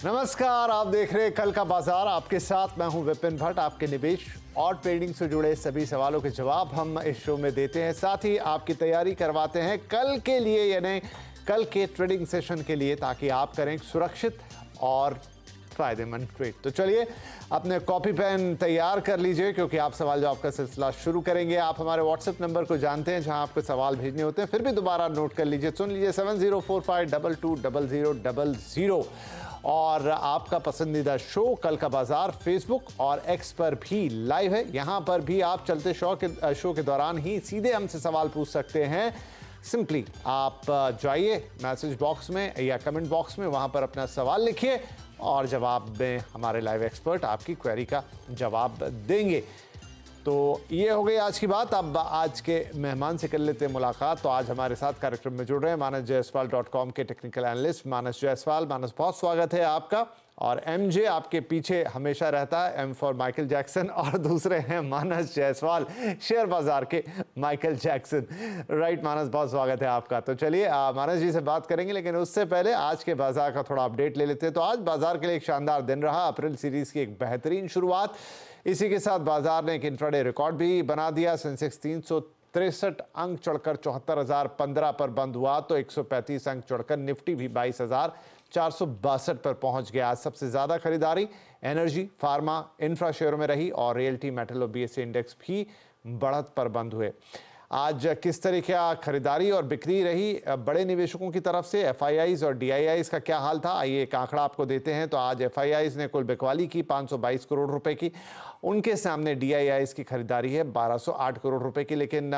नमस्कार, आप देख रहे हैं कल का बाजार। आपके साथ मैं हूं विपिन भट्ट। आपके निवेश और ट्रेडिंग से जुड़े सभी सवालों के जवाब हम इस शो में देते हैं, साथ ही आपकी तैयारी करवाते हैं कल के लिए, यानी कल के ट्रेडिंग सेशन के लिए, ताकि आप करें सुरक्षित और फायदेमंद ट्रेड। तो चलिए अपने कॉपी पेन तैयार कर लीजिए, क्योंकि आप सवाल जवाब का सिलसिला शुरू करेंगे। आप हमारे व्हाट्सएप नंबर को जानते हैं, जहां आपको सवाल भेजने होते हैं, फिर भी दोबारा नोट कर लीजिए, सुन लीजिए, 7045220000। और आपका पसंदीदा शो कल का बाजार फेसबुक और एक्स पर भी लाइव है। यहां पर भी आप चलते शो के दौरान ही सीधे हमसे सवाल पूछ सकते हैं। सिंपली आप जाइए मैसेज बॉक्स में या कमेंट बॉक्स में, वहां पर अपना सवाल लिखिए और जवाब में हमारे लाइव एक्सपर्ट आपकी क्वेरी का जवाब देंगे। तो ये हो गई आज की बात। अब आज के मेहमान से कर लेते हैं मुलाकात। तो आज हमारे साथ कार्यक्रम में जुड़ रहे हैं manasjaiswal.com के टेक्निकल एनालिस्ट मानस जायसवाल। मानस, बहुत स्वागत है आपका। और एमजे आपके पीछे हमेशा रहता है, एम फॉर माइकल जैक्सन, और दूसरे हैं मानस जायसवाल, शेयर बाजार के माइकल जैक्सन। राइट मानस, बहुत स्वागत है आपका। तो चलिए मानस जी से बात करेंगे, लेकिन उससे पहले आज के बाजार का थोड़ा अपडेट ले लेते हैं। तो आज बाजार के लिए एक शानदार दिन रहा। अप्रैल सीरीज की एक बेहतरीन शुरुआत, इसी के साथ बाजार ने एक इंट्राडे रिकॉर्ड भी बना दिया। सेंसेक्स 363 अंक चढ़कर 74,015 पर बंद हुआ, तो 135 अंक चढ़कर निफ्टी भी 22,462 पर पहुंच गया। आज सबसे ज्यादा खरीदारी एनर्जी, फार्मा, इंफ्रा शेयरों में रही और रियल्टी, मेटल और बीएसई इंडेक्स भी बढ़त पर बंद हुए। आज किस तरह की खरीदारी और बिक्री रही बड़े निवेशकों की तरफ से, एफआईआईज और डीआईआईज का क्या हाल था, आइए एक आंकड़ा आपको देते हैं। तो आज एफआईआईज ने कुल बिकवाली की 522 करोड़ रुपए की, उनके सामने डीआईआईज की खरीदारी है 1208 करोड़ रुपए की। लेकिन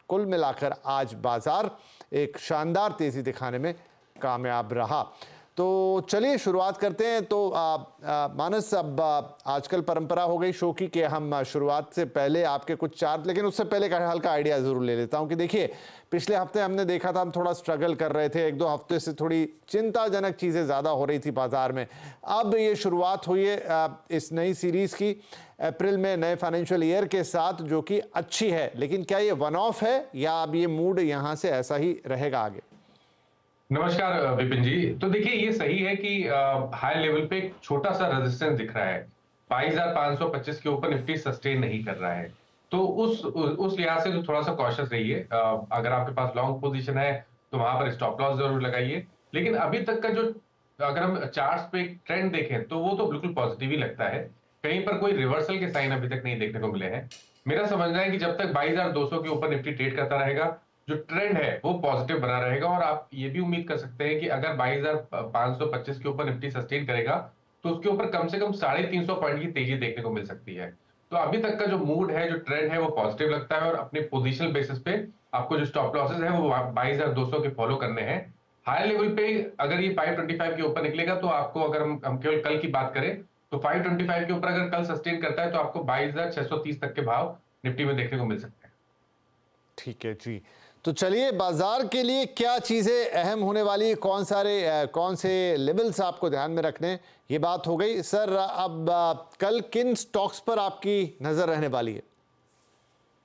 कुल मिलाकर आज बाजार एक शानदार तेजी दिखाने में कामयाब रहा। तो चलिए शुरुआत करते हैं। तो मानस, अब आजकल परंपरा हो गई शो की कि हम शुरुआत से पहले आपके कुछ चार्ट, लेकिन उससे पहले का हल्का आइडिया जरूर ले लेता हूं कि देखिए, पिछले हफ्ते हमने देखा था हम थोड़ा स्ट्रगल कर रहे थे, एक दो हफ्ते से थोड़ी चिंताजनक चीजें ज्यादा हो रही थी बाजार में। अब ये शुरुआत हुई है इस नई सीरीज की अप्रैल में नए फाइनेंशियल ईयर के साथ, जो कि अच्छी है। लेकिन क्या ये वन ऑफ है या अब ये मूड यहां से ऐसा ही रहेगा आगे? नमस्कार विपिन जी। तो देखिए, ये सही है कि हाई लेवल पे एक छोटा सा रेजिस्टेंस दिख रहा है। 22,525 के ऊपर निफ्टी सस्टेन नहीं कर रहा है, तो उस लिहाज से तो थोड़ा सा कॉशियस रहिए। अगर आपके पास लॉन्ग पोजीशन है तो वहां पर स्टॉप लॉस जरूर लगाइए। लेकिन अभी तक का जो, अगर हम चार्ट्स पे ट्रेंड देखें तो वो तो बिल्कुल पॉजिटिव ही लगता है। कहीं पर कोई रिवर्सल के साइन अभी तक नहीं देखने को मिले हैं। मेरा समझना है कि जब तक 22,200 के ऊपर निफ्टी ट्रेड करता रहेगा, जो ट्रेंड है वो पॉजिटिव बना रहेगा। और आप ये भी उम्मीद कर सकते हैं कि अगर 22,525 के ऊपर निफ्टी सस्टेन करेगा तो उसके ऊपर कम से कम 350 पॉइंट की तेजी देखने को मिल सकती है। तो अभी तक का जो मूड है, जो ट्रेंड है, वो पॉजिटिव लगता है। और अपने पोजिशनल बेसिस पे आपको जो स्टॉप लॉसेस है वो 22,200 के फॉलो करने हैं। हाई लेवल पे अगर ये 525 के ऊपर निकलेगा तो आपको, अगर हम केवल कल की बात करें तो 525 के ऊपर अगर कल सस्टेन करता है तो आपको 22,630 तक के भाव निफ्टी में देखने को मिल सकते हैं। ठीक है जी। तो चलिए, बाजार के लिए क्या चीजें अहम होने वाली है, कौन से लेवल्स आपको ध्यान में रखने, ये बात हो गई। सर, अब कल किन स्टॉक्स पर आपकी नजर रहने वाली है?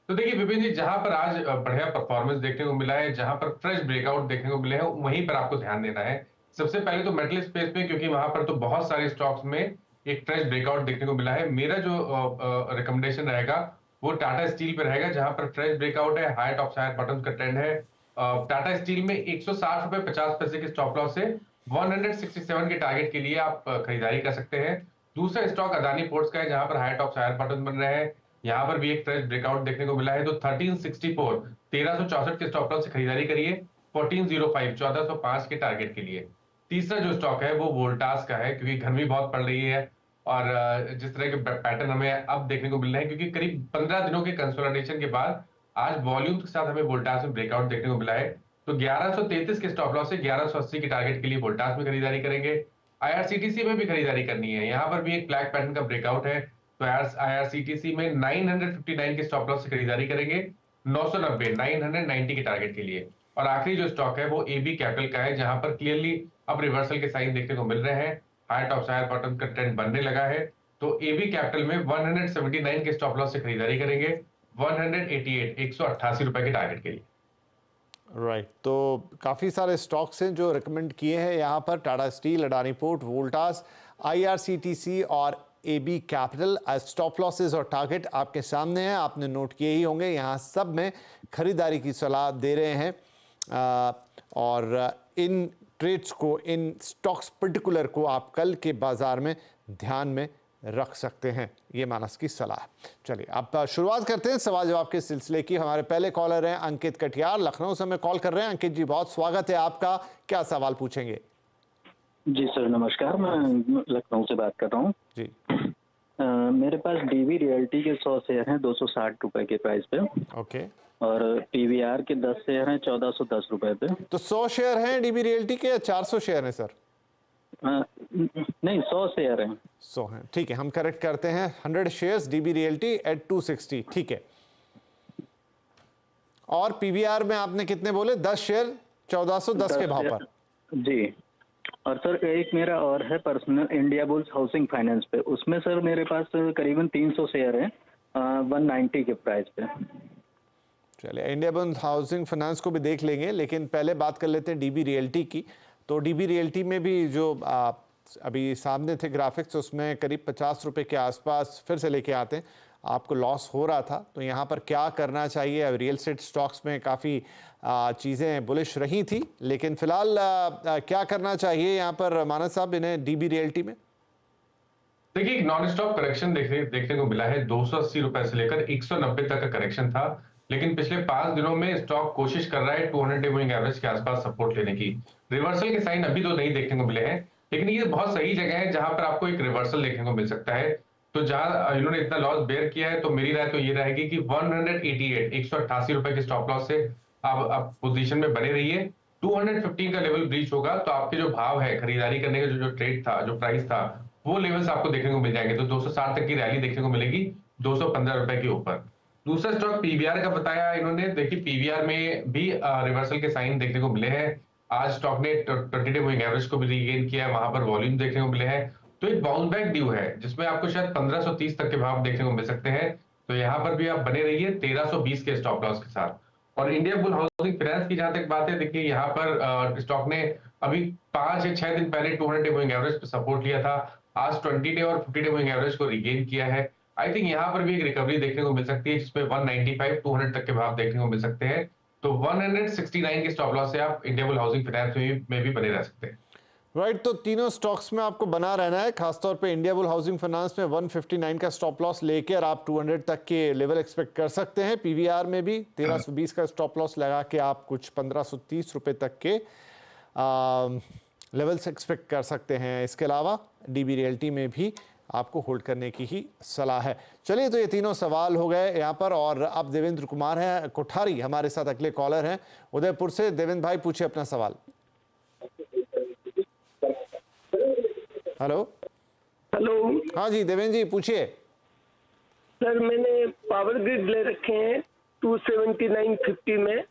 तो देखिए विपिन जी, जहां पर आज बढ़िया परफॉर्मेंस देखने को मिला है, जहां पर फ्रेश ब्रेकआउट देखने को मिले हैं, वहीं पर आपको ध्यान देना है। सबसे पहले तो मेटल स्पेस में, क्योंकि वहां पर तो बहुत सारे स्टॉक्स में एक फ्रेश ब्रेकआउट देखने को मिला है। मेरा जो रिकमेंडेशन रहेगा वो टाटा स्टील पे रहेगा, जहां पर फ्रेश ब्रेकआउट है, हाई टॉप हाई बॉटम का ट्रेंड है। टाटा स्टील में 160 रुपए 50 पैसे के स्टॉप लॉस से 167 के टारगेट के लिए आप खरीदारी कर सकते हैं। दूसरा स्टॉक अदानी पोर्ट्स का है, जहां पर हाई टॉप हाई बॉटम बन रहे हैं। यहाँ पर भी एक फ्रेश ब्रेकआउट देखने को मिला है, तो 1364 1364 के स्टॉप लॉस से खरीदारी करिए 1405 1405 के टारगेट के लिए। तीसरा जो स्टॉक है वो वोल्टास का है, क्योंकि गर्मी बहुत पड़ रही है और जिस तरह के पैटर्न हमें अब देखने को मिल रहे हैं, क्योंकि करीब 15 दिनों के कंसोलिडेशन के बाद आज वॉल्यूम के साथ हमें वोल्टास में ब्रेकआउट देखने को मिला है। तो 1133 के स्टॉप लॉस से 1180 के टारगेट के लिए वोल्टास में खरीदारी करेंगे। आईआरसीटीसी में भी खरीदारी करनी है, यहाँ पर भी एक फ्लैग पैटर्न का ब्रेकआउट है, तो आईआरसीटीसी में 959 के स्टॉप लॉस से खरीदारी करेंगे 990 के टारगेट के लिए। और आखिरी जो स्टॉक है वो एबी कैपिटल का है, जहां पर क्लियरली अब रिवर्सल के साइन देखने को मिल रहे हैं। हाई टॉप हायर बॉटम का ट्रेंड बनने लगा है, तो एबी कैपिटल में 179 के स्टॉप लॉस से खरीदारी करेंगे 188 188 रुपए के टारगेट के लिए। राइट, तो काफ़ी सारे स्टॉक्स हैं जो रिकमेंड किए हैं यहाँ पर, Tata steel, Adani port, Voltas, IRCTC और एबी कैपिटल। स्टॉप लॉसेस और टारगेट आपके सामने हैं, आपने नोट किए ही होंगे। यहाँ सब में खरीदारी की सलाह दे रहे हैं और इन ट्रेड्स को, इन स्टॉक्स पर्टिकुलर को आप कल के बाजार में ध्यान में रख सकते हैं, ये मानस की सलाह। चलिए अब शुरुआत करते हैं सवाल जवाब के सिलसिले की। हमारे पहले कॉलर हैं अंकित कटियार, लखनऊ से हमें कॉल कर रहे हैं। अंकित जी, बहुत स्वागत है आपका, क्या सवाल पूछेंगे? जी सर, नमस्कार। मैं लखनऊ से बात कर रहा हूँ जी। मेरे पास डीवी रियल्टी के 100 शेयर हैं 260 रुपए के प्राइस पे, ओके। और पीवीआर के 10 शेयर हैं 1410 रुपए पे। तो 100 शेयर हैं डीबी रियल्टी के या 400 शेयर हैं सर? नहीं, 100 शेयर हैं। 100 हैं, ठीक है, हम करेक्ट करते हैं। 100 शेयर्स डीबी रियल्टी एट 260, ठीक है। और पीवीआर में आपने कितने बोले? 10 शेयर 1410 के भाव पर। जी। और सर एक मेरा और है personal, India bulls housing finance पे, उसमें सर मेरे पास करीबन 300 शेयर हैं 190 के प्राइस पे। चलिए, इंडिया बुल्स हाउसिंग फाइनेंस को भी देख लेंगे, लेकिन पहले बात कर लेते हैं डीबी रियल्टी की। तो डीबी रियल्टी में भी जो अभी सामने थे ग्राफिक्स, उसमें करीब 50 रुपये के आसपास फिर से लेके आते हैं, आपको लॉस हो रहा था। तो यहाँ पर क्या करना चाहिए? अब रियल एस्टेट स्टॉक्स में काफ़ी चीज़ें बुलिश रही थी, लेकिन फिलहाल क्या करना चाहिए यहाँ पर मानस साहब इन्हें डीबी रियल्टी में? देखिए, एक नॉन स्टॉप करेक्शन देखने को मिला है। 280 रुपए से लेकर 190 तक का करेक्शन था, लेकिन पिछले 5 दिनों में स्टॉक कोशिश कर रहा है 200 डे मूविंग एवरेज के आसपास सपोर्ट लेने की। रिवर्सल के साइन अभी तो नहीं देखने को मिले हैं, लेकिन ये बहुत सही जगह है जहां पर आपको एक रिवर्सल देखने को मिल सकता है। तो जहां इन्होंने इतना लॉस बेयर किया है, तो मेरी राय तो ये रहेगी कि 188 रुपए के स्टॉप लॉस से आप पोजीशन में बने रहिए। 215 का लेवल ब्रीच होगा तो आपके जो भाव है खरीदारी करने का, जो ट्रेड था, जो प्राइस था, वो लेवल्स आपको देखने को मिल जाएंगे। तो 260 तक की रैली देखने को मिलेगी 215 रुपए के ऊपर। दूसरा स्टॉक पीवीआर का बताया इन्होंने। देखिए, पीवीआर में भी रिवर्सल के साइन देखने को मिले हैं। आज स्टॉक ने 20 डे मूविंग एवरेज को भी रीगेन किया है, वहां पर वॉल्यूम देखने को मिले हैं। तो एक बाउंस बैक ड्यू है जिसमें आपको शायद 1530 तक के भाव देखने को मिल सकते हैं। तो यहाँ पर भी आप बने रहिए 1320 के स्टॉप लॉस के साथ। और इंडिया बुल हाउसिंग फाइनेंस की जहां तक बात है, देखिए यहाँ पर स्टॉक ने अभी 5 या 6 दिन पहले 200 डे मूविंग एवरेज पे सपोर्ट लिया था। आज 20 डे और 50 डे मूविंग एवरेज को रिगेन किया है। आई थिंक यहाँ पर भी एक रिकवरी देखने को मिल सकती है, जिसमें 195 200 तक के भाव देखने को मिल सकते हैं। तो 169 के स्टॉप लॉस से आप इंडिया बुल हाउसिंग फाइनेंस में भी बने रह सकते हैं। राइट, तो तीनों स्टॉक्स में आपको बना रहना है, खासतौर पे इंडिया बुल हाउसिंग फाइनेंस में 159 का स्टॉप लॉस लेकर आप 200 तक के लेवल एक्सपेक्ट कर सकते हैं। पीवीआर में भी 1320 का स्टॉप लॉस लगा के आप कुछ 1530 रुपए तक के लेवल्स एक्सपेक्ट कर सकते हैं। इसके अलावा डीबी रियल्टी में भी आपको होल्ड करने की ही सलाह है। चलिए, तो ये तीनों सवाल हो गए यहाँ पर, और अब देवेंद्र कुमार हैं कोठारी हमारे साथ अगले कॉलर हैं उदयपुर से। देवेंद्र भाई, पूछिए अपना सवाल। हेलो। हेलो। हाँ जी देवेंद्र जी, पूछिए। सर, मैंने पावर ग्रिड ले रखे हैं 279.50 में।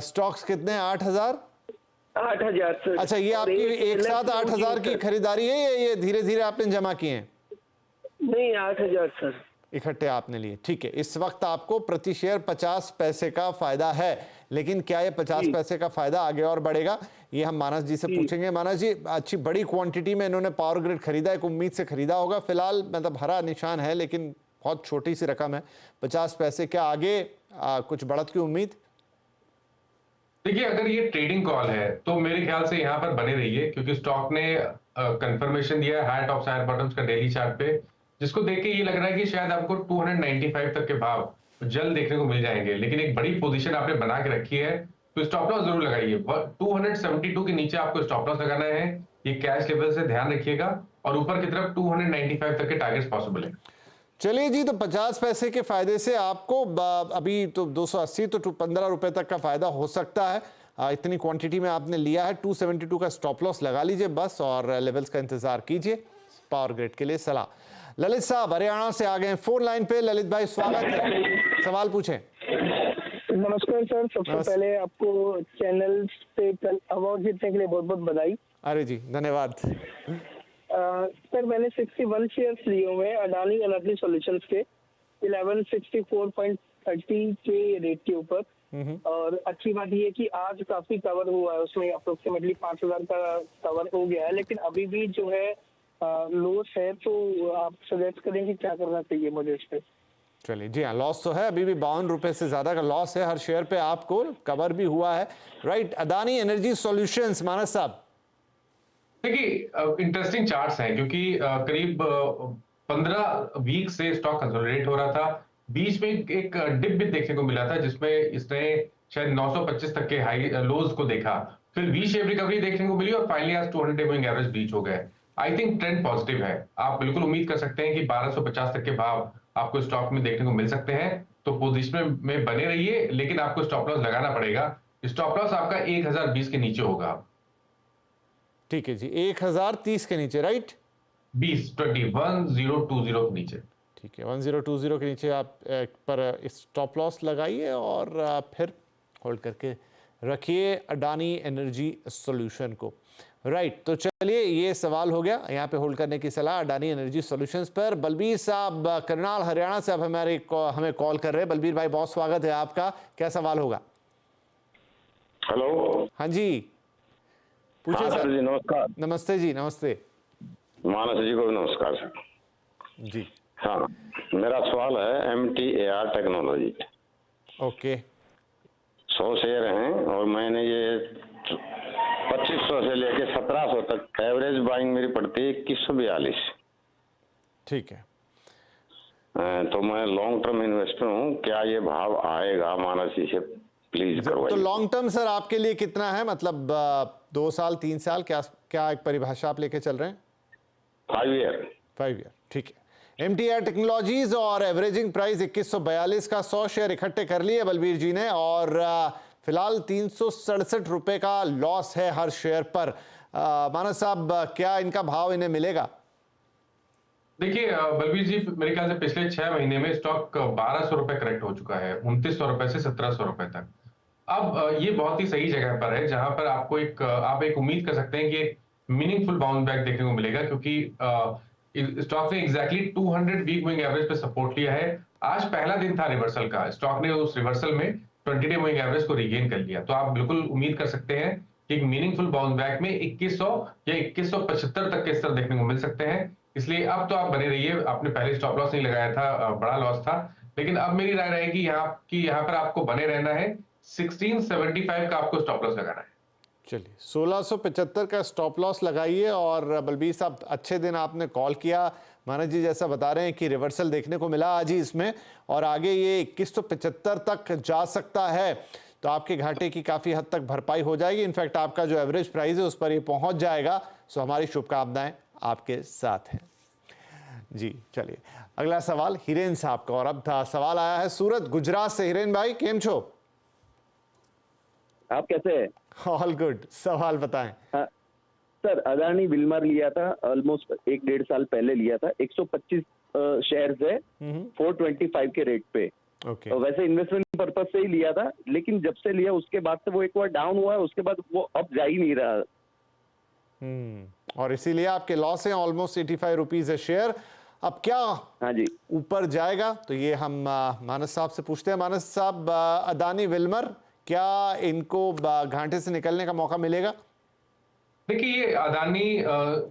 स्टॉक्स कितने? 8000? 8000 सर। अच्छा, ये आपकी एक साथ 8000 की खरीदारी है या ये धीरे धीरे आपने जमा किए हैं? नहीं, 8000 सर। इकट्ठे आपने लिए, ठीक है। इस वक्त आपको प्रति शेयर 50 पैसे का फायदा है, लेकिन क्या ये 50 पैसे का फायदा आगे और बढ़ेगा, ये हम मानस जी से पूछेंगे। मानस जी, अच्छी बड़ी क्वांटिटी में इन्होंने पावर ग्रिड खरीदा, एक उम्मीद से खरीदा होगा। फिलहाल मतलब हरा निशान है, लेकिन बहुत छोटी सी रकम है 50 पैसे। क्या आगे कुछ बढ़त की उम्मीद? देखिए, अगर ये ट्रेडिंग कॉल है तो मेरे ख्याल से यहाँ पर बने रहिए, क्योंकि स्टॉक ने कंफर्मेशन दिया है हाई टॉप्स हायर बॉटम्स का डेली चार्ट पे, जिसको देख के ये लग रहा है कि शायद आपको 295 तक के भाव जल्द देखने को मिल जाएंगे। लेकिन एक बड़ी पोजीशन आपने बना के रखी है, तो स्टॉप लॉस जरूर लगाइए। 272 के नीचे आपको स्टॉप लॉस लगाना है, ये कैश लेवल से ध्यान रखिएगा, और ऊपर की तरफ 295 तक के टारगेट्स पॉसिबल है। चलिए जी, तो 50 पैसे के फायदे से आपको अभी तो 280 तो 15 रुपए तक का फायदा हो सकता है। इतनी क्वांटिटी में आपने लिया है। 272 का स्टॉप लॉस लगा लीजिए बस, और लेवल्स का इंतजार कीजिए। पावर ग्रिड के लिए सलाह। ललित साहब हरियाणा से आ गए फोन लाइन पे। ललित भाई, स्वागत है, सवाल पूछें। नमस्कार सर, सबसे पहले आपको चैनल पे कल अवार्ड जीतने के लिए बहुत बहुत बधाई। अरे जी, धन्यवाद। सर, मैंने 61 शेयर्स लिए हुए हैं अडानी एनर्जी सॉल्यूशंस के 1164.30 के रेट के ऊपर। और अच्छी बात ये है कि आज काफी कवर हुआ है, उसमें अप्रोक्सीमेटली 5,000 का कवर हो गया है, लेकिन अभी भी जो है लॉस है। तो आप सजेस्ट करें कि क्या करना चाहिए मुझे इस पे? चलिए, जी हाँ, लॉस तो है, अभी भी 52 रुपए से ज्यादा का लॉस है हर शेयर पे, आपको कवर भी हुआ है, राइट। अदानी एनर्जी सॉल्यूशंस, मानस साहब। देखिए इंटरेस्टिंग चार्ट्स हैं क्योंकि करीब 15 वीक से स्टॉक कंसोलिडेट हो रहा था। बीच में एक डिप भी देखने को मिला था जिसमें इसने शायद 925 तक के हाई लोज को देखा, फिर वी शेप रिकवरी देखने को मिली और फाइनली आज 200 डे मूविंग एवरेज ब्रीच हो गए। आई थिंक ट्रेंड पॉजिटिव है, आप बिल्कुल उम्मीद कर सकते हैं कि 1250 तक के भाव आपको स्टॉक में देखने को मिल सकते हैं। तो पोजीशन में बने रहिए, लेकिन आपको स्टॉप लॉस लगाना पड़ेगा। स्टॉप लॉस आपका 1020 के नीचे होगा। ठीक है जी, 1030 के नीचे, राइट? 1020 के नीचे। ठीक है, 1020 के नीचे आप पर स्टॉप लॉस लगाइए और फिर होल्ड करके रखिए अडानी एनर्जी सॉल्यूशन को, राइट। तो चलिए, ये सवाल हो गया, यहाँ पे होल्ड करने की सलाह अडानी एनर्जी सॉल्यूशंस पर। बलबीर साहब करनाल हरियाणा से अब हमें कॉल कर रहे हैं। बलबीर भाई, बहुत स्वागत है आपका, क्या सवाल होगा? हेलो। हाँ जी, पूछिए सर जी, नमस्कार। नमस्ते जी, नमस्ते। मानस जी को भी नमस्कार सर जी। हाँ, मेरा सवाल है MTAR टेक्नोलॉजी। ओके। 100 शेयर हैं और मैंने ये 2500 से लेके 1700 तक एवरेज बाइंग मेरी पड़ती है 2142। ठीक है। तो मैं लॉन्ग टर्म इन्वेस्टर हूँ, क्या ये भाव आएगा? मानस जी से प्लीज करवाइए। तो लॉन्ग टर्म सर आपके लिए कितना है, मतलब 2 साल 3 साल, क्या एक परिभाषा आप लेके चल रहे हैं? 5 ईयर। 5 ईयर, ठीक है। MTAR टेक्नोलॉजीज और एवरेजिंग प्राइस 2142 का 100 शेयर इकट्ठे कर लिए बलबीर जी ने, और फिलहाल 367 रुपए का लॉस है हर शेयर पर। मानस साहब, क्या इनका भाव इन्हें मिलेगा? देखिए बलबीर जी, मेरे ख्याल से पिछले 6 महीने में स्टॉक 1200 रुपए करेक्ट हो चुका है, 2900 रुपए से 1700 रुपए तक। अब ये बहुत ही सही जगह पर है जहां पर आपको आप एक उम्मीद कर सकते हैं कि एक मीनिंगफुल बाउंस बैक देखने को मिलेगा, क्योंकि स्टॉक ने एग्जैक्टली 200 वीक मूविंग एवरेज पे सपोर्ट लिया है। आज पहला दिन था रिवर्सल का, स्टॉक ने उस रिवर्सल में 20 डे मूविंग एवरेज को रिगेन कर लिया। तो आप बिल्कुल उम्मीद कर सकते हैं कि एक मीनिंगफुल बाउंस बैक में 2100 या 2175 तक के स्तर देखने को मिल सकते हैं। इसलिए अब तो आप बने रहिए, आपने पहले स्टॉप लॉस नहीं लगाया था, बड़ा लॉस था, लेकिन अब मेरी राय रहेगी यहाँ पर आपको बने रहना है। 1675 का आपको स्टॉप लॉस लगाना है। चलिए, 1675 का स्टॉप लॉस लगाइए। और बलबीर साहब, अच्छे दिन आपने कॉल किया। मानस जी जैसा बता रहे हैं कि रिवर्सल देखने को मिला आज ही इसमें, और आगे ये 2175 तक जा सकता है, तो आपके घाटे की काफ़ी हद तक भरपाई हो जाएगी। इनफैक्ट आपका जो एवरेज प्राइस है उस पर ये पहुंच जाएगा। सो हमारी शुभकामनाएं आपके साथ हैं जी। चलिए, अगला सवाल हिरेन साहब का, और अब था सवाल आया है सूरत गुजरात से। हिरेन भाई, केम छो? आप कैसे हैं? All good. सवाल बताएं। सर, अदानी विल्मर लिया था, ऑलमोस्ट 1-1.5 साल पहले लिया था। 125 शेयर्स है 425 के रेट पे। ओके। और वैसे इन्वेस्टमेंट पर्पज से ही लिया था, लेकिन जब से लिया उसके बाद से वो एक बार डाउन हुआ है, उसके बाद वो अप जा ही नहीं रहा। और इसीलिए आपके लॉस है ऑलमोस्ट 85 रुपीज है शेयर। अब क्या हाँ जी, ऊपर जाएगा, तो ये हम मानस साहब से पूछते हैं। मानस साहब, अदानी विल्मर, क्या इनको घाटे से निकलने का मौका मिलेगा? देखिए, ये अदानी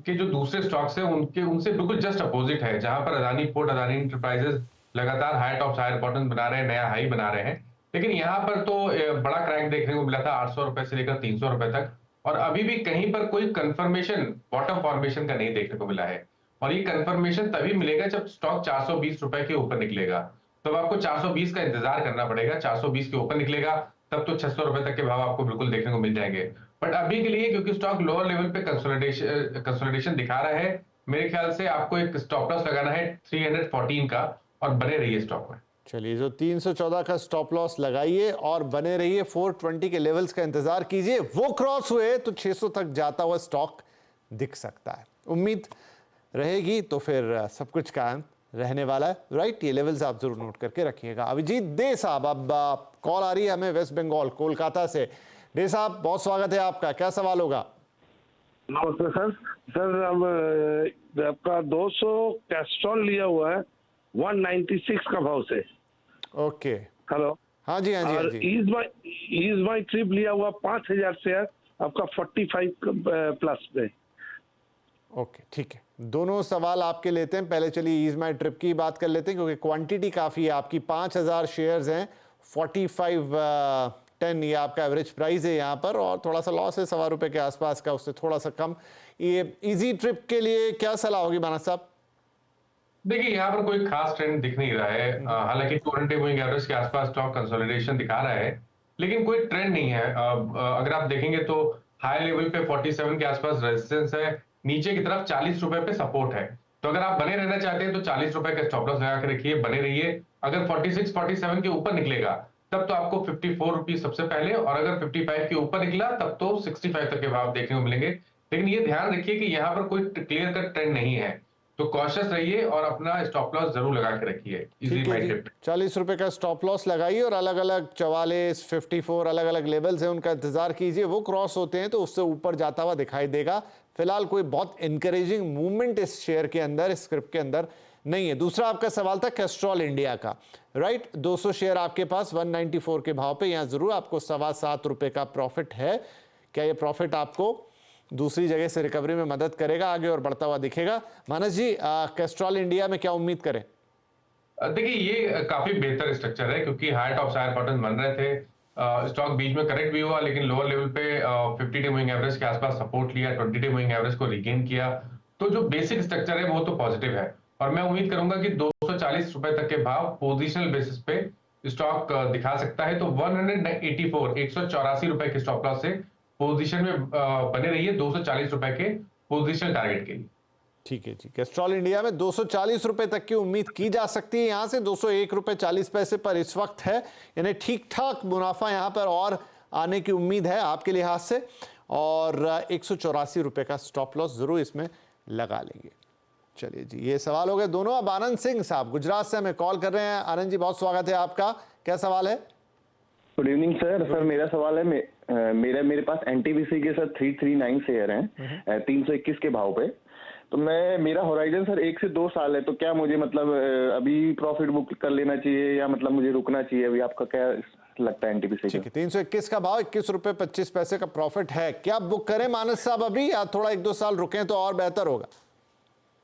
के जो दूसरे स्टॉक्स हैं उनसे बिल्कुल जस्ट अपोजिट है, जहां पर अदानी पोर्ट, अदानी इंटरप्राइजेस लगातार हाई टॉप्स हायर बॉटम्स बना रहे हैं, नया हाई बना रहे हैं। लेकिन यहाँ पर तो बड़ा क्रैक देखने को मिला था 800 रुपए से लेकर 300 रुपए तक, और अभी भी कहीं पर कोई कंफर्मेशन बॉटम फॉर्मेशन का नहीं देखने को मिला है। और ये कंफर्मेशन तभी मिलेगा जब स्टॉक 420 रुपए के ऊपर निकलेगा। तब आपको 420 का इंतजार करना पड़ेगा। 420 के ऊपर निकलेगा तब तो 600 रुपए तक के भाव आपको बिल्कुल देखने को मिल जाएंगे। बट अभी के लिए क्योंकि स्टॉक लोअर लेवल पे कंसोलिडेशन दिखा रहा है, मेरे ख्याल से आपको एक स्टॉप लॉस लगाना है 314 का, और बने रहिए स्टॉक में। चलिए, जो 314 का स्टॉप लॉस लगाइए और बने रहिए। 420 के लेवल्स का इंतजार कीजिए, वो क्रॉस हुए तो 600 तक जाता हुआ स्टॉक दिख सकता है। उम्मीद रहेगी तो फिर सब कुछ कायम रहने वाला है, राइट। ये लेवल्स आप जरूर नोट करके रखिएगा। अभिजीत दे साहब, अब कॉल आ रही है हमें वेस्ट बंगाल, कोलकाता से। डे साहब, बहुत स्वागत है आपका, क्या सवाल होगा? नमस्ते सर। सर, अब आपका 200 कैस्ट्रॉल लिया हुआ है 196 का भाव से। ओके। हेलो। हाँ जी, हाँ जी, हाँ और जी। ईज माई ट्रिप लिया हुआ 5,000 शेयर आपका 45 प्लस में। ओके, ठीक है, दोनों सवाल आपके लेते हैं। पहले चलिए ईज माई ट्रिप की बात कर लेते हैं, क्योंकि क्वांटिटी काफ़ी है आपकी। 5,000 शेयर्स हैं, 45.10 ये आपका एवरेज प्राइस है यहाँ पर, और थोड़ा सा लॉस है ₹1.25 के आसपास का, उससे थोड़ा सा कम। ये इजी ट्रिप के लिए क्या सलाह होगी मानस साहब? देखिए यहाँ पर कोई खास ट्रेंड दिख नहीं रहा है। हालांकि 200 मूविंग एवरेज के आसपास स्टॉक कंसोलिडेशन दिखा रहा है, लेकिन कोई ट्रेंड नहीं है। अगर आप देखेंगे तो हाई लेवल पे 47 के आसपास रेजिस्टेंस है, नीचे की तरफ 40 रुपए पे सपोर्ट है। तो अगर आप बने रहना चाहते हैं तो 40 रुपए का स्टॉप लॉस लगा के रखिए, बने रहिए। अगर 46 47 के ऊपर निकलेगा तब तो आपको 54 रुपीज सबसे पहले, और अगर 55 के ऊपर निकला तब तो 65 तक के भाव देखने को मिलेंगे। लेकिन ये ध्यान रखिए कि यहाँ पर कोई क्लियर कट ट्रेंड नहीं है, तो कॉशियस रहिए और अपना स्टॉप लॉस जरूर लगा के रखिए। इजी ठीक है माई जी, ट्रिप। 40 रुपए का स्टॉप लॉस लगाइए, और अलग अलग 44, 54 अलग अलग लेवल्स हैं, उनका इंतजार कीजिए। वो क्रॉस होते हैं तो उससे ऊपर जाता हुआ दिखाई देगा। फिलहाल कोई बहुत इंकरेजिंग मूवमेंट इस शेयर के अंदर, इस स्क्रिप्ट के अंदर नहीं है। दूसरा आपका सवाल था कैस्ट्रॉल इंडिया का, राइट? 200 शेयर आपके पास 194 के भाव पे, यहाँ जरूर आपको ₹7.25 का प्रॉफिट है। क्या ये प्रॉफिट आपको दूसरी जगह से रिकवरी में मदद करेगा आगे और बढ़ता हुआ दिखेगा? मानस जी, कैस्ट्रॉल इंडिया में क्या उम्मीद करें? देखिए ये काफी बेहतर स्ट्रक्चर है, क्योंकि हाई टॉप हायर बॉटम बन रहे थे। स्टॉक बीच में करेक्ट भी हुआ, लेकिन लोअर लेवल पे 50 डे मूविंग एवरेज के आसपास सपोर्ट लिया, 20 डे मूविंग एवरेज को रिगेन किया। तो जो बेसिक स्ट्रक्चर है वो तो पॉजिटिव है, और मैं उम्मीद करूंगा कि 240 रुपए तक के भाव पोजिशनल बेसिस पे स्टॉक दिखा सकता है। तो 184 रुपए के स्टॉप लॉस से पोजीशन में बने रहिए 240 रुपए के पोजीशन टारगेट के लिए। ठीक है जी, कैस्ट्रॉल इंडिया में 240 रुपए तक की उम्मीद की जा सकती है। यहां से 201 रुपए 40 पैसे पर इस वक्त है, यानी ठीक ठाक मुनाफा यहां पर और आने की उम्मीद है आपके लिहाज से, और 184 रुपए का स्टॉप लॉस जरूर इसमें लगा लेंगे। चलिए जी, ये सवाल हो गए दोनों। अब आनंद सिंह साहब गुजरात से हमें कॉल कर रहे हैं। आनंद जी, बहुत स्वागत है आपका, क्या सवाल है? Good evening sir. मेरा सवाल है, मेरे पास एनटीपीसी के सर 339 शेयर हैं 321 के भाव पे। तो मेरा होराइजन सर 1 से 2 साल है, तो क्या मुझे मतलब अभी प्रॉफिट बुक कर लेना चाहिए या मतलब मुझे रुकना चाहिए? अभी आपका क्या लगता है एनटीपीसी का? 321 का भाव, 21 रुपए 25 पैसे का प्रॉफिट है। क्या बुक करें मानस साहब अभी, या थोड़ा 1-2 साल रुकें तो और बेहतर होगा?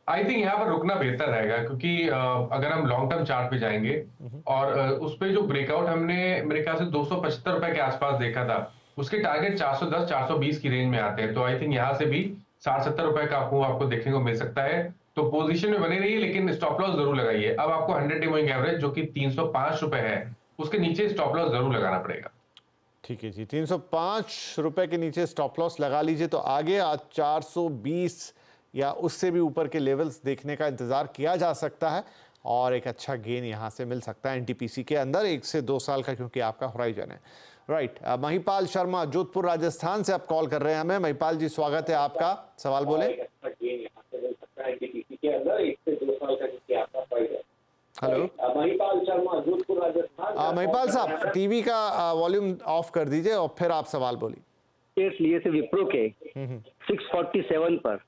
आई थिंक यहाँ पर रुकना बेहतर रहेगा, क्योंकि अगर हम लॉन्ग टर्म चार्ट पे जाएंगे और उस पे जो ब्रेकआउट हमने मेरे ख्याल से 275 रुपए के आसपास देखा था, उसके टारगेट 410 420 की रेंज में आते हैं। तो आई थिंक यहाँ से भी 60-70 रुपए का आपको देखने को मिल सकता है। तो पोजीशन में बने रहिए, लेकिन स्टॉप लॉस जरूर लगाइए। अब आपको 100 डे मूविंग एवरेज जो कि 305 रुपए है, उसके नीचे स्टॉप लॉस जरूर लगाना पड़ेगा। ठीक है जी, 305 रुपए के नीचे स्टॉप लॉस लगा लीजिए। तो आगे आज 420 या उससे भी ऊपर के लेवल्स देखने का इंतजार किया जा सकता है, और एक अच्छा गेन यहां से मिल सकता है एनटीपीसी के अंदर 1 से 2 साल का, क्योंकि आपका होराइजन है, राइट? महिपाल शर्मा जोधपुर राजस्थान से आप कॉल कर रहे हैं हमें। महिपाल जी, स्वागत है आपका, सवाल बोले। हेलो महिपाल शर्मा जोधपुर राजस्थान। महिपाल साहब, टीवी का वॉल्यूम ऑफ कर दीजिए और फिर आप सवाल बोलिए। शेयर्स लिए थे विप्रो के 647 पर।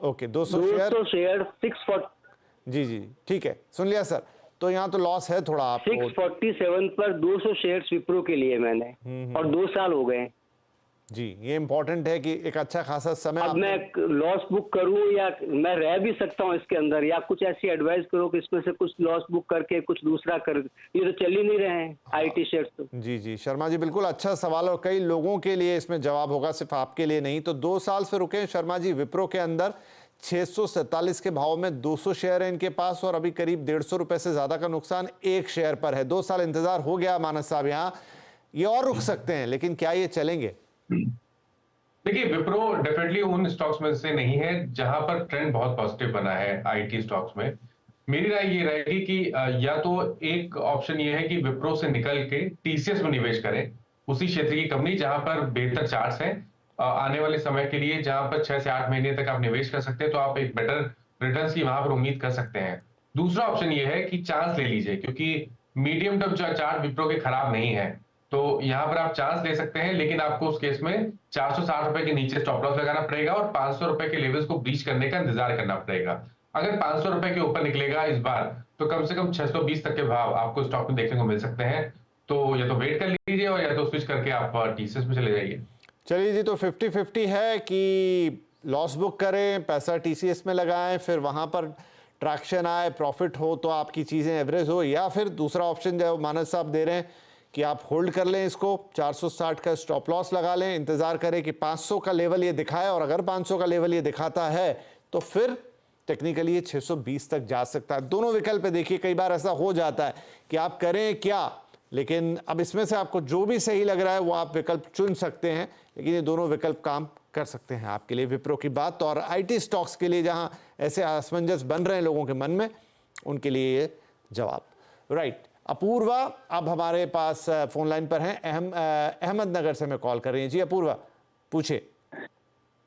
Okay, 200 share 640। जी जी, ठीक है, सुन लिया सर। तो यहाँ तो लॉस है थोड़ा आपको। 647 पर 200 शेयर्स विप्रो के लिए मैंने, और 2 साल हो गए जी। ये इंपॉर्टेंट है कि एक अच्छा खासा समय। अब मैं लॉस बुक करूं या मैं रह भी सकता हूं इसके अंदर, या कुछ ऐसी एडवाइस करो कि इसमें से कुछ लॉस बुक करके कुछ दूसरा कर, ये तो चल ही नहीं रहे हैं आईटी शेयर्स तो। जी जी, शर्मा जी, बिल्कुल अच्छा सवाल, और कई लोगों के लिए इसमें जवाब होगा, सिर्फ आपके लिए नहीं। तो 2 साल से रुके शर्मा जी। विप्रो के अंदर 647 के भाव में 200 शेयर है इनके पास, और अभी करीब 150 रुपए से ज्यादा का नुकसान एक शेयर पर है। 2 साल इंतजार हो गया मानस साहब, यहाँ ये और रुक सकते हैं, लेकिन क्या ये चलेंगे? देखिए, विप्रो डेफिनेटली उन स्टॉक्स में से नहीं है जहां पर ट्रेंड बहुत पॉजिटिव बना है आईटी स्टॉक्स में। मेरी राय ये रहेगी कि या तो एक ऑप्शन ये है कि विप्रो से निकल के टीसीएस में निवेश करें, उसी क्षेत्र की कंपनी जहां पर बेहतर चार्ट्स हैं आने वाले समय के लिए, जहां पर 6 से 8 महीने तक आप निवेश कर सकते हैं, तो आप एक बेटर रिटर्न्स की वहां पर उम्मीद कर सकते हैं। दूसरा ऑप्शन ये है कि चांस ले लीजिए, क्योंकि मीडियम टर्म चार्ट विप्रो के खराब नहीं है, तो यहां पर आप चांस ले सकते हैं। लेकिन आपको उस केस में 460 रुपए के नीचे स्टॉप लॉस लगाना पड़ेगा, और 500 रुपए के लेवल्स को ब्रीच करने का इंतजार करना पड़ेगा। अगर 500 रुपए के ऊपर निकलेगा इस बार, तो कम से कम 620 तक के भाव आपको स्टॉक में देखने को मिल सकते हैं। तो या तो वेट कर लीजिए और या तो स्विच करके आप टीसीएस में चले जाइए। चलिए जी, तो 50-50 है कि लॉस बुक करें, पैसा टीसीएस में लगाएं, फिर वहां पर ट्रैक्शन आए, प्रॉफिट हो तो आपकी चीज़ें एवरेज हो, या फिर दूसरा ऑप्शन जो मानस साहब दे रहे हैं कि आप होल्ड कर लें इसको, 460 का स्टॉप लॉस लगा लें, इंतज़ार करें कि 500 का लेवल ये दिखाए, और अगर 500 का लेवल ये दिखाता है तो फिर टेक्निकली ये 620 तक जा सकता है। दोनों विकल्प देखिए, कई बार ऐसा हो जाता है कि आप करें क्या, लेकिन अब इसमें से आपको जो भी सही लग रहा है वो आप विकल्प चुन सकते हैं, लेकिन ये दोनों विकल्प काम कर सकते हैं आपके लिए। विप्रो की बात, और आईटी स्टॉक्स के लिए जहां ऐसे असमंजस बन रहे हैं लोगों के मन में, उनके लिए ये जवाब। राइट, अपूर्वा अब हमारे पास फोन लाइन पर हैं, अहमदनगर से मैं कॉल कर रही हैं। जी अपूर्वा, पूछिए।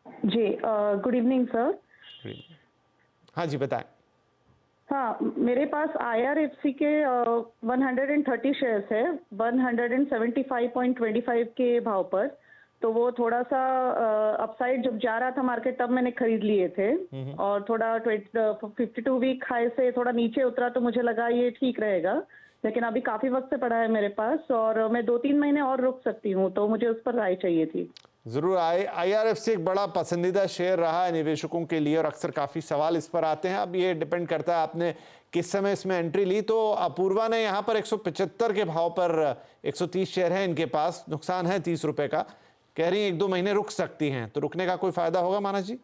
जी गुड इवनिंग सर। हाँ जी, बताएं। हाँ, मेरे पास IRFC के 130 शेयर्स है 175.25 के भाव पर, तो वो थोड़ा सा अपसाइड जब जा रहा था मार्केट तब मैंने खरीद लिए थे, और थोड़ा 52 वीक हाई से थोड़ा नीचे उतरा तो मुझे लगा ये ठीक रहेगा, लेकिन अभी काफी वक्त से पड़ा है मेरे पास और मैं 2-3 महीने और रुक सकती हूँ, तो मुझे उस पर राय चाहिए थी। जरूर। IRFC एक बड़ा पसंदीदा शेयर रहा है निवेशकों के लिए, और अक्सर काफी सवाल इस पर आते हैं। अब ये डिपेंड करता है आपने किस समय इसमें एंट्री ली। तो अपूर्वा ने यहाँ पर 175 के भाव पर 130 शेयर है इनके पास, नुकसान है 30 रुपए का, कह रही है 1-2 महीने रुक सकती हैं, तो रुकने का कोई फायदा होगा मानस जी?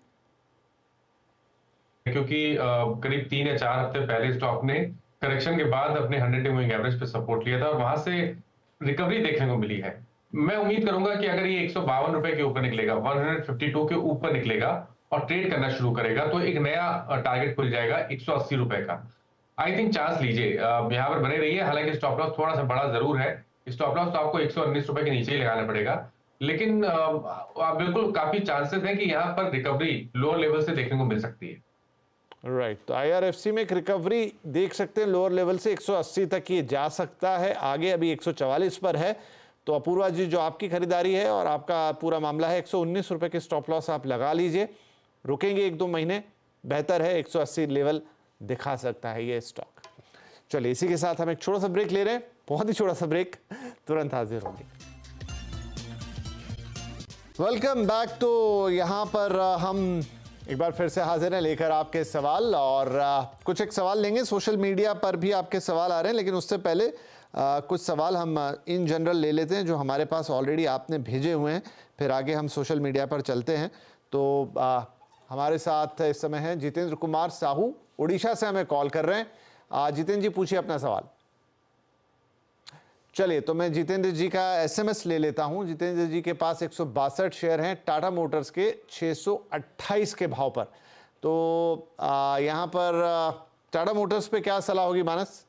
क्योंकि करीब 3 या 4 हफ्ते पहले स्टॉक ने करेक्शन के बाद अपने 100 डे मूविंग एवरेज पे सपोर्ट लिया था और वहां से रिकवरी देखने को मिली है। मैं उम्मीद करूंगा कि अगर ये 152 रुपए के ऊपर निकलेगा, 152 के ऊपर निकलेगा और ट्रेड करना शुरू करेगा, तो एक नया टारगेट खुल जाएगा 180 रुपए का। आई थिंक चांस लीजिए, यहाँ पर बने रहिए। हालांकि स्टॉप लॉस थोड़ा सा बड़ा जरूर है, स्टॉप लॉस तो आपको 119 रुपए के नीचे ही लगाना पड़ेगा, लेकिन आप बिल्कुल काफी चांसेस हैं कि यहाँ पर रिकवरी लोअर लेवल से देखने को मिल सकती है। राइट, तो IRFC में एक रिकवरी देख सकते हैं लोअर लेवल से 180 तक ये जा सकता है, आगे अभी 144 पर है। तो अपूर्वा जी, जो आपकी खरीदारी है और आपका पूरा मामला है, 119 रुपए के स्टॉप लॉस आप लगा लीजिए, रुकेंगे 1-2 महीने, बेहतर है, 180 लेवल दिखा सकता है ये स्टॉक। चलिए, इसी के साथ हम एक छोटा सा ब्रेक ले रहे हैं, बहुत ही छोटा सा ब्रेक, तुरंत हाजिर होंगे। Welcome back. तो यहाँ पर हम एक बार फिर से हाजिर हैं लेकर आपके सवाल, और कुछ एक सवाल लेंगे। सोशल मीडिया पर भी आपके सवाल आ रहे हैं, लेकिन उससे पहले कुछ सवाल हम इन जनरल ले लेते हैं जो हमारे पास ऑलरेडी आपने भेजे हुए हैं, फिर आगे हम सोशल मीडिया पर चलते हैं। तो हमारे साथ इस समय हैं जितेंद्र कुमार साहू, उड़ीसा से हमें कॉल कर रहे हैं। जितेंद्र जी, पूछिए अपना सवाल। चलिए, तो मैं जितेंद्र जी का SMS ले लेता हूं। जितेंद्र जी के पास 162 शेयर हैं टाटा मोटर्स के 628 के भाव पर। तो यहाँ पर टाटा मोटर्स पे क्या सलाह होगी मानस?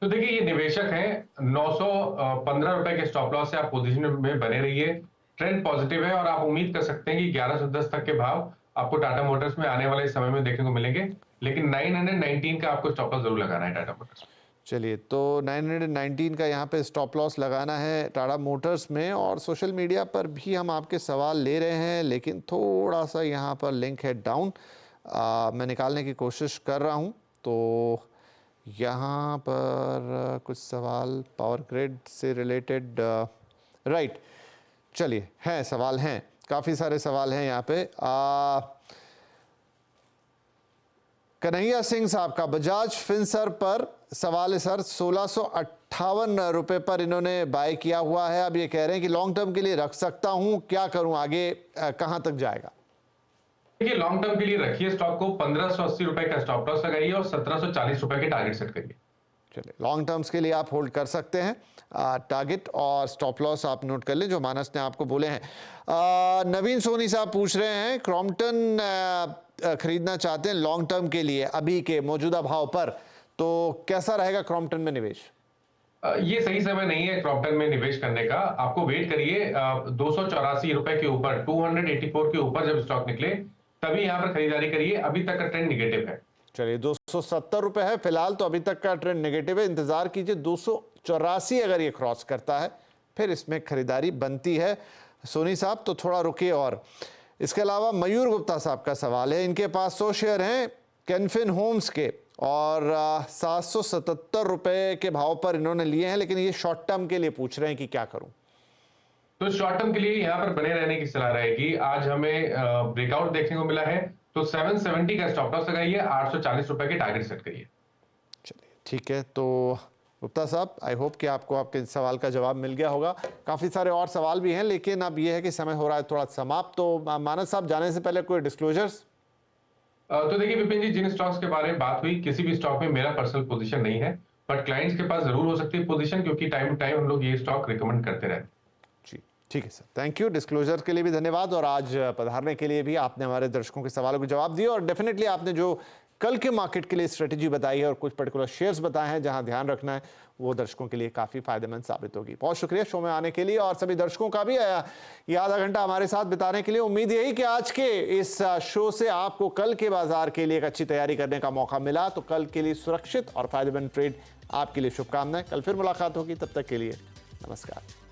तो देखिए, ये निवेशक हैं, 915 रुपए के स्टॉप लॉस से आप पोजीशन में बने रहिए। ट्रेंड पॉजिटिव है और आप उम्मीद कर सकते हैं कि 1110 तक के भाव आपको टाटा मोटर्स में आने वाले समय में देखने को मिलेंगे, लेकिन 919 का आपको स्टॉप लॉस जरूर लगाना है टाटा मोटर्स। चलिए, तो 919 का यहाँ पे स्टॉप लॉस लगाना है टाटा मोटर्स में। और सोशल मीडिया पर भी हम आपके सवाल ले रहे हैं, लेकिन थोड़ा सा यहाँ पर लिंक है डाउन, मैं निकालने की कोशिश कर रहा हूँ। तो यहाँ पर कुछ सवाल पावर ग्रिड से रिलेटेड, राइट, चलिए, हैं सवाल, हैं काफ़ी सारे सवाल हैं यहाँ पे। कन्हैया सिंह साहब का बजाज फिनसर पर सवाल है सर, 1658 रुपए पर इन्होंने बाय किया हुआ है। अब ये कह रहे हैं कि लॉन्ग टर्म के लिए रख सकता हूं, क्या करूं, आगे कहां तक जाएगा? देखिए, लॉन्ग टर्म के लिए रखिए स्टॉक को, 1580 रुपए का स्टॉप लॉस लगाइए और 1740 रुपए के टारगेट सेट करिए। चलिए, लॉन्ग टर्म्स के लिए आप होल्ड कर सकते हैं, टारगेट और स्टॉप लॉस आप नोट कर लें जो मानस ने आपको बोले हैं। नवीन सोनी साहब पूछ रहे हैं, क्रॉम्पटन खरीदना चाहते हैं लॉन्ग टर्म के लिए अभी के मौजूदा भाव पर, तो कैसा रहेगा क्रॉम्पटन में निवेश? ये सही समय नहीं है क्रॉम्पटन में निवेश करने का, आपको वेट करिए 284 रुपए के ऊपर, 284 के ऊपर जब स्टॉक निकले तभी यहाँ पर खरीदारी करिए। अभी तक का ट्रेंड निगेटिव है। चलिए, 270 रुपए है फिलहाल, तो अभी तक का ट्रेंड नेगेटिव है, इंतजार कीजिए 284 अगर ये क्रॉस करता है फिर इसमें खरीदारी बनती है। सोनी साहब, तो थोड़ा रुकिए। और इसके अलावा मयूर गुप्ता साहब का सवाल है, इनके पास 100 शेयर हैं कैनफिन होम्स के और 777 रुपए के भाव पर इन्होंने लिए हैं, लेकिन ये शॉर्ट टर्म के लिए पूछ रहे हैं कि क्या करूं। तो शॉर्ट टर्म के लिए यहाँ पर बने रहने की सलाह रहेगी। आज हमें ब्रेकआउट देखने को मिला है, तो 770 का स्टॉप लॉस लगाइए, 840 रुपए के टारगेट सेट करिए। चलिए ठीक है, तो गुप्ता साहब आई होप कि आपको आपके सवाल का जवाब मिल गया होगा। काफ़ी सारे और सवाल भी हैं, लेकिन अब ये है कि समय हो रहा है थोड़ा समाप्त। तो मानस साहब, जाने से पहले कोई डिस्क्लोजर्स? तो देखिए विपिन जी, जिन स्टॉक्स के बारे में बात हुई, किसी भी स्टॉक में मेरा पर्सनल पोजीशन नहीं है, बट क्लाइंट्स के पास जरूर हो सकती है पोजीशन, क्योंकि टाइम टू टाइम हम लोग ये स्टॉक रिकमेंड करते रहते हैं। जी ठीक है सर, थैंक यू। डिस्क्लोजर के लिए भी धन्यवाद, और आज पधारने के लिए भी। आपने हमारे दर्शकों के सवालों के जवाब दिए, और डेफिनेटली आपने जो कल के मार्केट के लिए स्ट्रेटेजी बताई है और कुछ पर्टिकुलर शेयर्स बताए हैं जहां ध्यान रखना है, वो दर्शकों के लिए काफ़ी फायदेमंद साबित होगी। बहुत शुक्रिया शो में आने के लिए, और सभी दर्शकों का भी ये आधा घंटा हमारे साथ बिताने के लिए। उम्मीद यही कि आज के इस शो से आपको कल के बाजार के लिए एक अच्छी तैयारी करने का मौका मिला। तो कल के लिए सुरक्षित और फायदेमंद ट्रेड आपके लिए शुभकामनाएं। कल फिर मुलाकात होगी, तब तक के लिए नमस्कार।